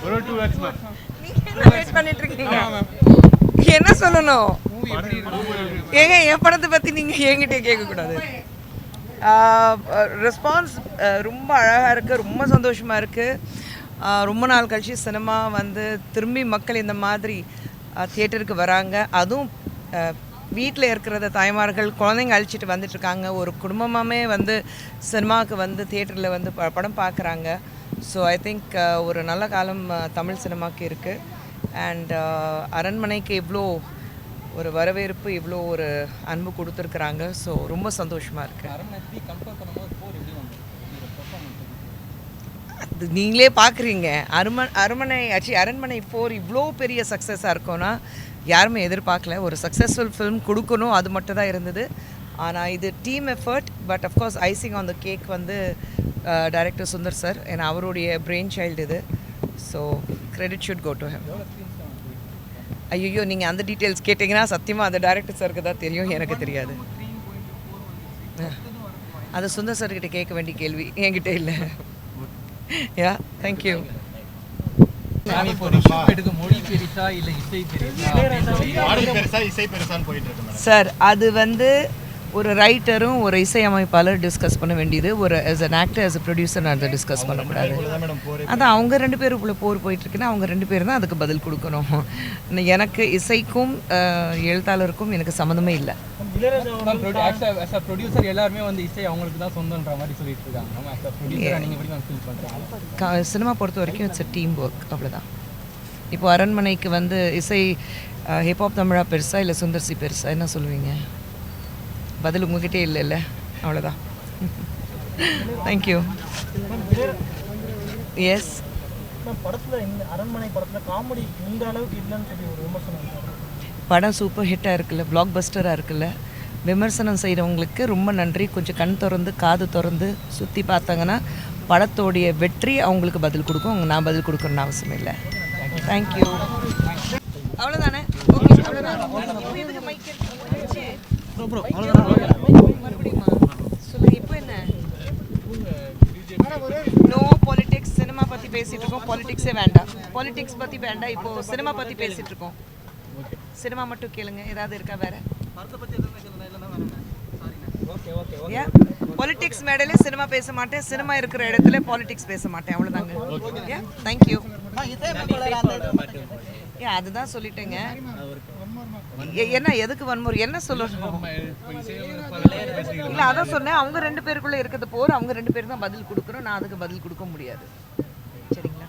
ஒரு 2 words ma'am. நீங்க wait பண்ணிட்டு இருக்கீங்க. என்ன சொல்லணும்? ஏங்க என் படத்தை பத்தி நீங்க என்கிட்ட கேட்க கூடாது. ரெஸ்பான்ஸ் ரொம்ப அழகாக இருக்குது, ரொம்ப சந்தோஷமாக இருக்குது. ரொம்ப நாள் கழிச்சு சினிமா வந்து திரும்பி மக்கள் இந்த மாதிரி தியேட்டருக்கு வராங்க. அதுவும் வீட்டில் இருக்கிறத தாய்மார்கள் குழந்தைங்க அழிச்சிட்டு வந்துட்டுருக்காங்க. ஒரு குடும்பமாகவே வந்து சினிமாவுக்கு வந்து தியேட்டரில் வந்து படம் பார்க்குறாங்க. ஸோ ஐ திங்க் ஒரு நல்ல காலம் தமிழ் சினிமாவுக்கு இருக்குது. அண்ட் அரண்மனைக்கு இவ்வளோ ஒரு வரவேற்பு, இவ்வளோ ஒரு அன்பு கொடுத்துருக்குறாங்க. ஸோ ரொம்ப சந்தோஷமாக இருக்குது. அது நீங்களே பார்க்குறீங்க. அரண்மனை 4 இவ்வளோ பெரிய சக்ஸஸாக இருக்கும்னா யாருமே எதிர்பார்க்கல. ஒரு சக்ஸஸ்ஃபுல் ஃபிலிம் கொடுக்கணும், அது மட்டும் தான் இருந்தது. ஆனால் இது team effort. But of course icing on the cake வந்து டைரக்டர் சுந்தர் சார், ஏன்னா அவருடைய பிரெயின் சைல்டு இது. So credit should go to him. ஐயோ, நீங்கள் அந்த டீட்டெயில்ஸ் கேட்டிங்கன்னா சத்தியமாக அந்த டைரக்டர் சாருக்கு தான் தெரியும், எனக்கு தெரியாது. அது சுந்தர் சார்கிட்ட கேட்க வேண்டிய கேள்வி, என்கிட்ட இல்லை. யா, தேங்க்யூ. சார், அது வந்து ஒரு ரைட்டரும் ஒரு இசையமைப்பாளர் டிஸ்கஸ் பண்ண வேண்டியது. ஒரு as an actor, as a producer நான் அதை டிஸ்கஸ் பண்ணக்கூடாது. அதான் அவங்க 2 பேருக்குள்ளே போர் போயிட்டுருக்குன்னா அவங்க 2 பேர் தான் அதுக்கு பதில் கொடுக்கணும். எனக்கு இசைக்கும் எழுத்தாளருக்கும் எனக்கு சம்மந்தமே இல்லை. எல்லாருமே வந்து இசை அவங்களுக்கு தான் சொந்தன்ற மாதிரி சொல்லிட்டு இருக்காங்க. சினிமா பொறுத்த வரைக்கும் இட்ஸ் அ டீம் ஒர்க், அவ்வளோதான். இப்போ அரண்மனைக்கு வந்து இசை ஹிப்ஹாப் தமிழா பெருசா இல்லை சுந்தர்சி பெருசா, என்ன சொல்லுவீங்க? பதில் உங்ககிட்டே இல்லைல்ல, அவ்வளோதான். தேங்க்யூ. எஸ், படம் சூப்பர் ஹிட்டாக இருக்குல்ல, பிளாக் பஸ்டராக இருக்குல்ல. விமர்சனம் செய்கிறவங்களுக்கு ரொம்ப நன்றி. கொஞ்சம் கண் திறந்து காது திறந்து சுற்றி பார்த்தாங்கன்னா படத்தோடைய வெற்றி அவங்களுக்கு பதில் கொடுக்கும். அவங்க நான் பதில் கொடுக்கணும்னு அவசியம் இல்லை. தேங்க்யூ. அவ்வளோதானே? ஓகே, அவ்வளோதான். சொல்லுங்க, இப்போ என்ன? No politics. சினிமா பற்றி பேசிகிட்டு இருக்கோம், பாலிடிக்ஸே வேண்டாம். பாலிடிக்ஸ் பற்றி வேண்டாம், இப்போது சினிமா பற்றி பேசிகிட்டு இருக்கோம். சினிமா மட்டும் கேளுங்க, ஏதாவது இருக்கா வேற? பாலிடிக்ஸ் மேடையில சினிமா பேச மாட்டேன், சினிமா இருக்கிற இடத்துல பாலிடிக்ஸ் பேச மாட்டேன், அவ்வளோதாங்க. தேங்க்யூ. அதுதான் சொல்லிட்டேங்க. என்ன, எதுக்கு வன்முறை, என்ன சொல்லணும்? இல்லை, அதான் சொன்னேன். அவங்க 2 பேருக்குள்ளே இருக்கிறது போர். அவங்க 2 பேரும் தான் பதில் கொடுக்கணும், நான் அதுக்கு பதில் கொடுக்க முடியாது. சரிங்களா?